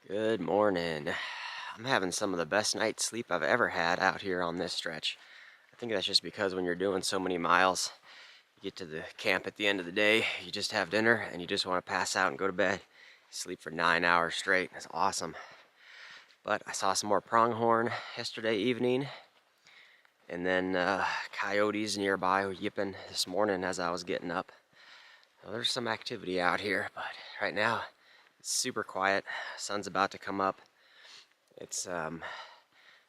Good morning. I'm having some of the best night's sleep I've ever had out here on this stretch. I think that's just because when you're doing so many miles, you get to the camp at the end of the day, you just have dinner, and you just want to pass out and go to bed. Sleep for 9 hours straight. That's awesome. But I saw some more pronghorn yesterday evening, and then coyotes nearby were yipping this morning as I was getting up. So there's some activity out here, but right now it's super quiet. Sun's about to come up. It's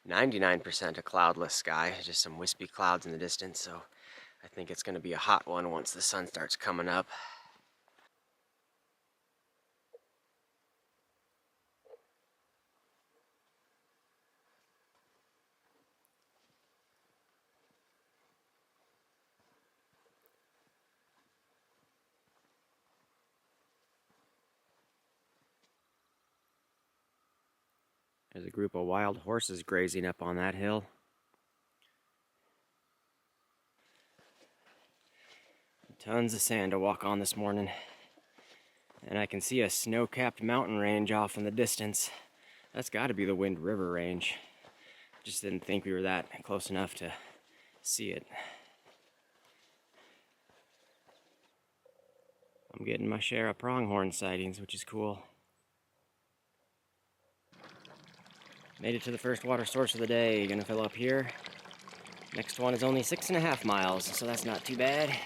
99% a cloudless sky, just some wispy clouds in the distance, so I think it's going to be a hot one once the sun starts coming up. There's a group of wild horses grazing up on that hill. Tons of sand to walk on this morning. And I can see a snow-capped mountain range off in the distance. That's got to be the Wind River Range. Just didn't think we were that close enough to see it. I'm getting my share of pronghorn sightings, which is cool. Made it to the first water source of the day. Gonna fill up here. Next one is only 6.5 miles, so that's not too bad.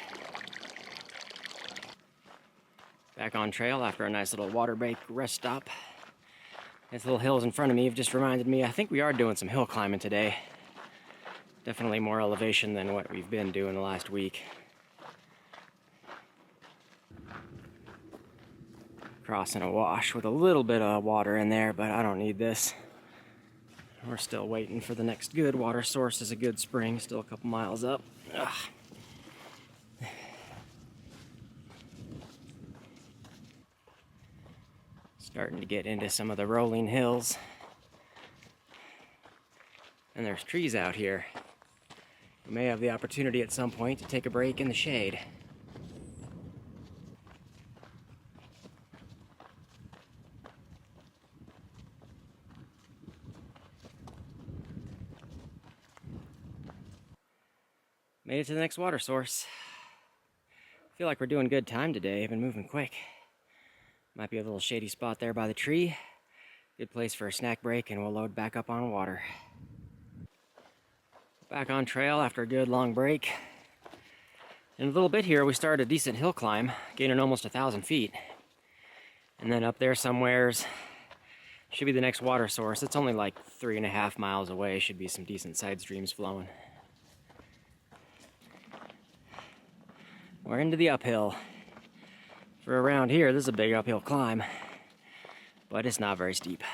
Back on trail after a nice little water break rest stop. These little hills in front of me have just reminded me I think we are doing some hill climbing today. Definitely more elevation than what we've been doing the last week. Crossing a wash with a little bit of water in there, but I don't need this. We're still waiting for the next good water source. Is a good spring, still a couple miles up. Ugh. Starting to get into some of the rolling hills. And there's trees out here. We may have the opportunity at some point to take a break in the shade. Made it to the next water source. Feel like we're doing good time today. I've been moving quick. Might be a little shady spot there by the tree. Good place for a snack break, and we'll load back up on water. Back on trail after a good long break. In a little bit here, we started a decent hill climb, gaining almost 1,000 feet. And then up there somewheres should be the next water source. It's only like 3.5 miles away. Should be some decent side streams flowing. We're into the uphill. For around here, this is a big uphill climb, but it's not very steep.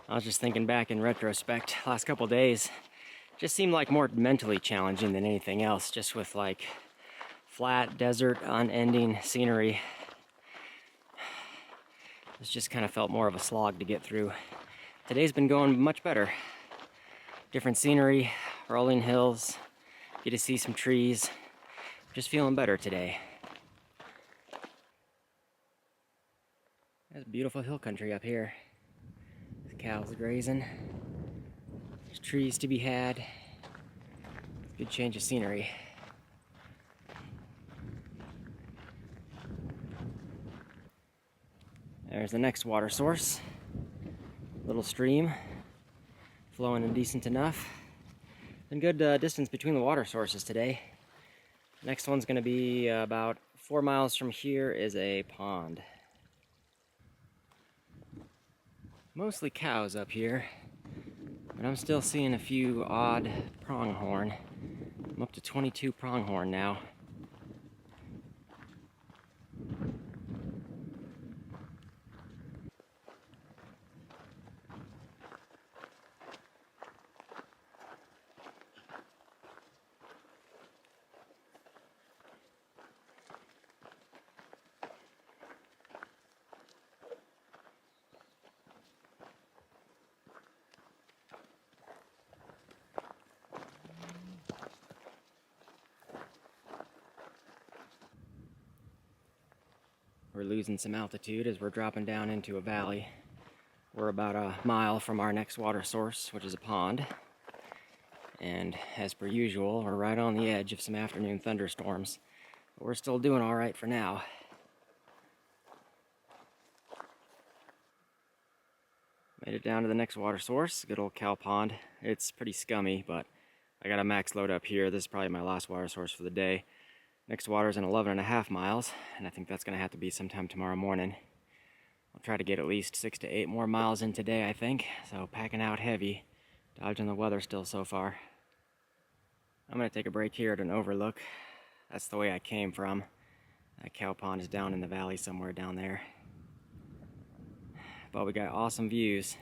I was just thinking back in retrospect, last couple days just seemed like more mentally challenging than anything else, just with like flat desert, unending scenery. It's just kind of felt more of a slog to get through. Today's been going much better. Different scenery, rolling hills, get to see some trees. Just feeling better today. There's beautiful hill country up here. The cows grazing. There's trees to be had. Good change of scenery. There's the next water source. Little stream. Flowing in decent enough. Been good distance between the water sources today. Next one's going to be about 4 miles from here is a pond. Mostly cows up here, but I'm still seeing a few odd pronghorn. I'm up to 22 pronghorn now. we're losing some altitude as we're dropping down into a valley. We're about a mile from our next water source, which is a pond. And as per usual, we're right on the edge of some afternoon thunderstorms. But we're still doing all right for now. Made it down to the next water source, good old cow pond. It's pretty scummy, but I got a max load up here. This is probably my last water source for the day. Next water is in 11.5 miles, and I think that's going to have to be sometime tomorrow morning. I'll try to get at least 6 to 8 more miles in today, I think. So packing out heavy, dodging the weather still so far. I'm going to take a break here at an overlook. That's the way I came from. That cow pond is down in the valley somewhere down there. But we got awesome views.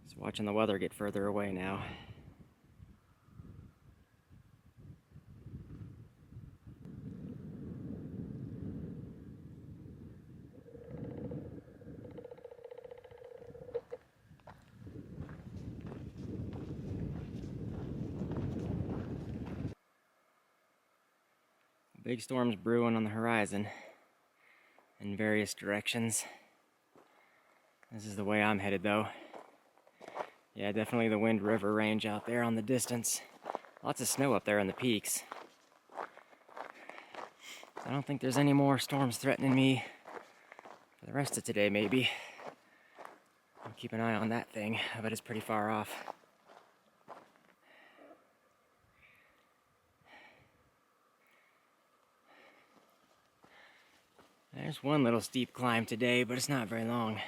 Just watching the weather get further away now. Big storms brewing on the horizon in various directions. This is the way I'm headed though. Yeah, definitely the Wind River range out there on the distance. Lots of snow up there in the peaks. I don't think there's any more storms threatening me for the rest of today maybe. I'll keep an eye on that thing, but it's pretty far off. There's one little steep climb today, but it's not very long.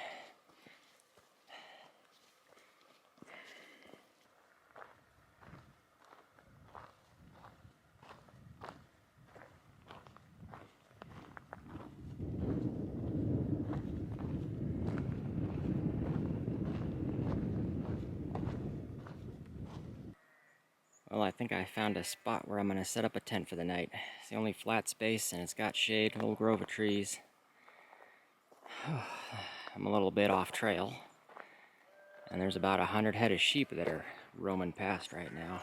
Well, I think I found a spot where I'm going to set up a tent for the night. It's the only flat space, and it's got shade, a little grove of trees. I'm a little bit off trail, and there's about 100 head of sheep that are roaming past right now.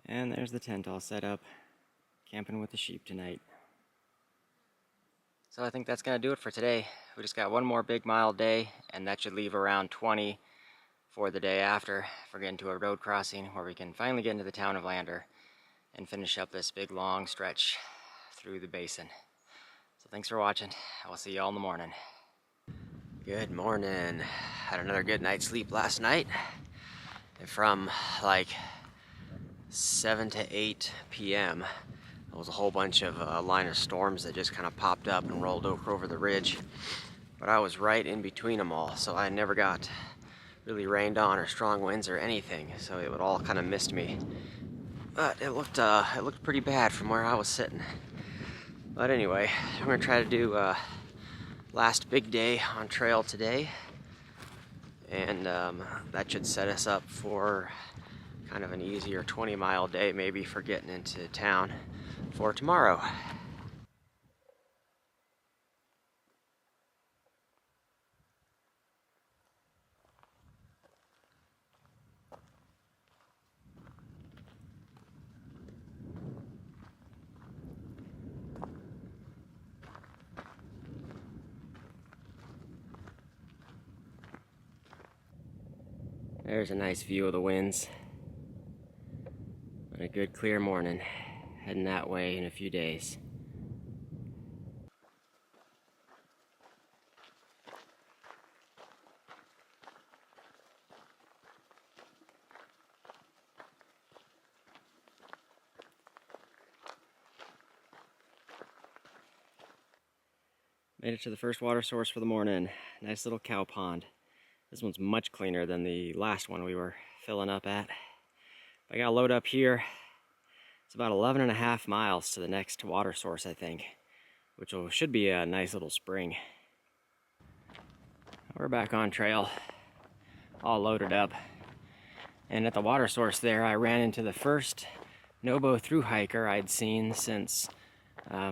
And there's the tent all set up, camping with the sheep tonight. So I think that's going to do it for today. We just got one more big mile day, and that should leave around 20 for the day after for getting to a road crossing where we can finally get into the town of Lander and finish up this big long stretch through the basin. So thanks for watching. I'll see you all in the morning. Good morning. Had another good night's sleep last night. And from like 7 to 8 p.m. there was a whole bunch of line of storms that just kind of popped up and rolled over the ridge. But I was right in between them all, so I never got really rained on or strong winds or anything, so it would all kind of missed me. But it looked pretty bad from where I was sitting. But anyway, I'm gonna try to do last big day on trail today, and that should set us up for kind of an easier 20-mile day maybe for getting into town for tomorrow. There's a nice view of the winds. A good clear morning, heading that way in a few days. Made it to the first water source for the morning. Nice little cow pond. This one's much cleaner than the last one we were filling up at. I got a load up here. It's about 11.5 miles to the next water source, I think, which should be a nice little spring. We're back on trail, all loaded up, And at the water source there, I ran into the first NOBO through hiker I'd seen since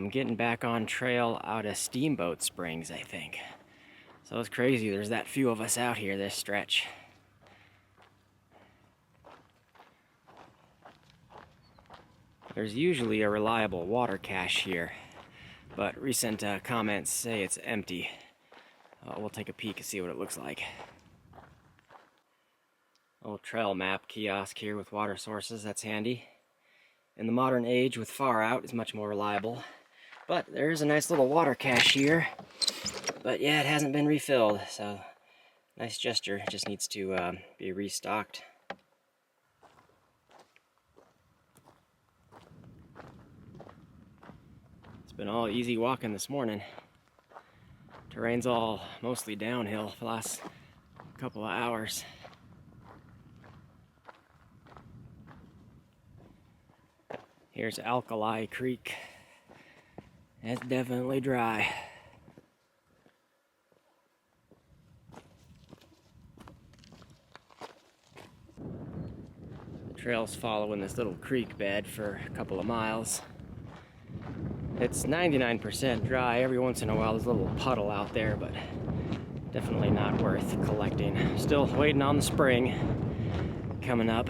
getting back on trail out of Steamboat Springs, I think. So it's crazy, there's that few of us out here this stretch. There's usually a reliable water cache here, but recent comments say it's empty. We'll take a peek and see what it looks like. Old trail map kiosk here with water sources, that's handy. In the modern age with far out is much more reliable. But there's a nice little water cache here. But yeah, it hasn't been refilled, so nice gesture. It just needs to be restocked. It's been all easy walking this morning. Terrain's all mostly downhill for the last couple of hours. Here's Alkali Creek. It's definitely dry. The trail's following this little creek bed for a couple of miles. It's 99% dry. Every once in a while there's a little puddle out there, but definitely not worth collecting. Still waiting on the spring coming up.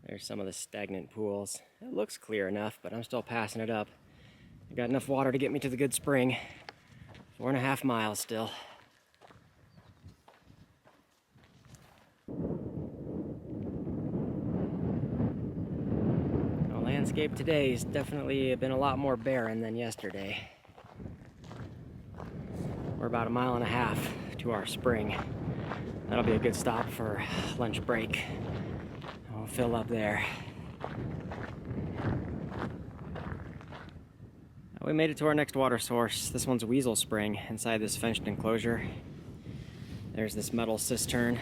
There's some of the stagnant pools. It looks clear enough, but I'm still passing it up. I got enough water to get me to the good spring. 4.5 miles still. The landscape today has definitely been a lot more barren than yesterday. We're about 1.5 miles to our spring. That'll be a good stop for lunch break. We'll fill up there. We made it to our next water source. This one's Weasel Spring inside this fenced enclosure. There's this metal cistern.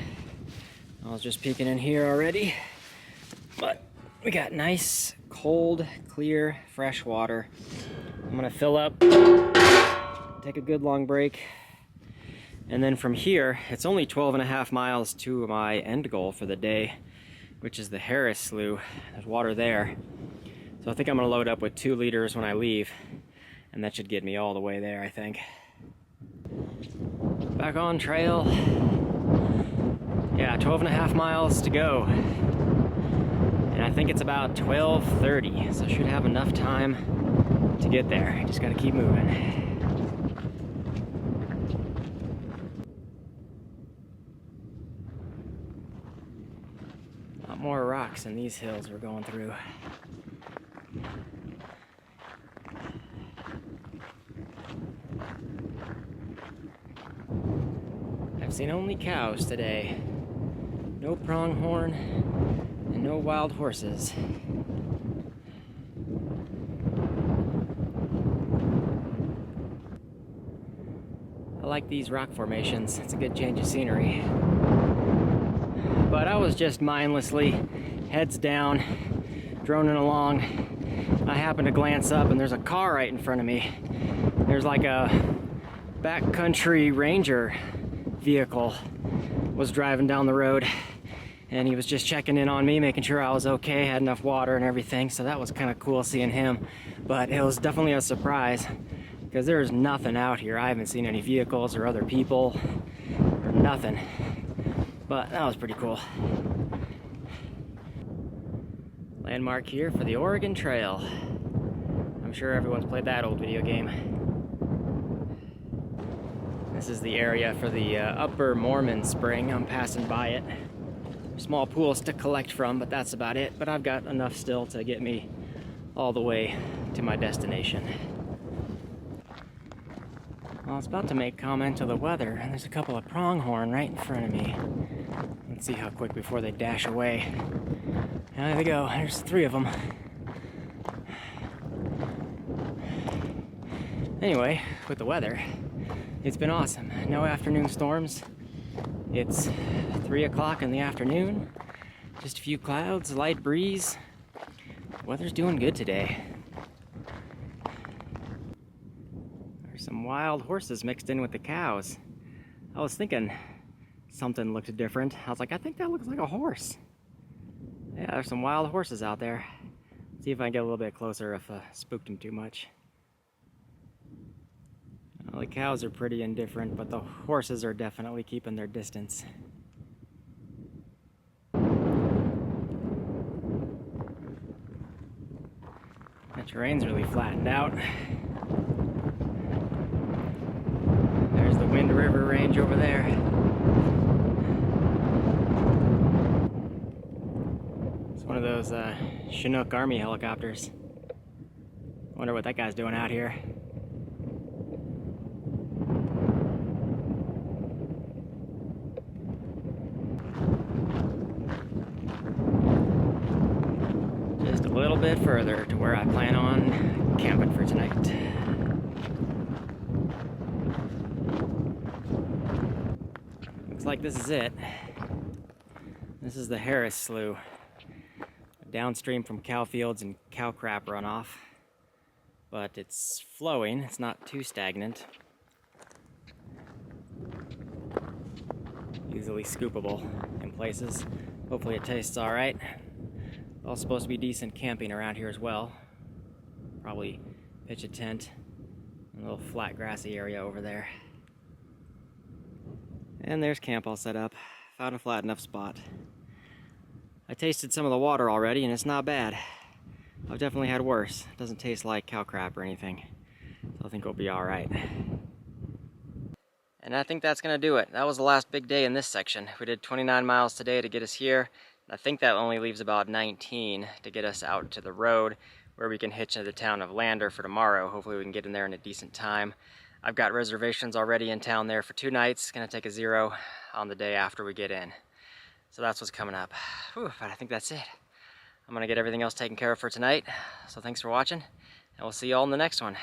I was just peeking in here already, but we got nice, cold, clear, fresh water. I'm gonna fill up, take a good long break, and then from here, it's only 12.5 miles to my end goal for the day, which is the Harris Slough. There's water there. So I think I'm gonna load up with 2 liters when I leave, and that should get me all the way there, I think. Back on trail. Yeah, 12.5 miles to go. And I think it's about 12:30, so I should have enough time to get there. Just gotta keep moving. More rocks in these hills we're going through. I've seen only cows today. No pronghorn and no wild horses. I like these rock formations. It's a good change of scenery. But I was just mindlessly, heads down, droning along. I happened to glance up and there's a car right in front of me. There's like a backcountry ranger vehicle was driving down the road, and he was just checking in on me, making sure I was okay, had enough water and everything. So that was kind of cool seeing him, but it was definitely a surprise because there's nothing out here. I haven't seen any vehicles or other people or nothing. But that was pretty cool. Landmark here for the Oregon Trail. I'm sure everyone's played that old video game. This is the area for the Upper Mormon Spring. I'm passing by it. Small pools to collect from, but that's about it. But I've got enough still to get me all the way to my destination. Well, I was about to make comment of the weather, and there's a couple of pronghorn right in front of me. Let's see how quick before they dash away. And there they go. There's 3 of them. Anyway, with the weather, it's been awesome. No afternoon storms. It's 3 o'clock in the afternoon. Just a few clouds, light breeze. Weather's doing good today. There's some wild horses mixed in with the cows. I was thinking something looked different. I was like, I think that looks like a horse. Yeah, there's some wild horses out there. See if I can get a little bit closer if I spooked them too much. Well, the cows are pretty indifferent, but the horses are definitely keeping their distance. The terrain's really flattened out. There's the Wind River Range over there. It's one of those Chinook Army helicopters. Wonder what that guy's doing out here. Just a little bit further to where I plan on camping for tonight. Looks like this is it. This is the Harris Slough, downstream from cow fields and cow crap runoff. But it's flowing, it's not too stagnant. Easily scoopable in places. Hopefully it tastes alright. All supposed to be decent camping around here as well. Probably pitch a tent in a little flat grassy area over there. And there's camp all set up. Found a flat enough spot. I tasted some of the water already and it's not bad. I've definitely had worse. It doesn't taste like cow crap or anything. So I think we'll be alright. And I think that's gonna do it. That was the last big day in this section. We did 29 miles today to get us here. I think that only leaves about 19 to get us out to the road where we can hitch into the town of Lander for tomorrow. Hopefully we can get in there in a decent time. I've got reservations already in town there for 2 nights. Gonna take a 0 on the day after we get in. So that's what's coming up. Whew, but I think that's it. I'm gonna get everything else taken care of for tonight. So thanks for watching, and we'll see you all in the next one.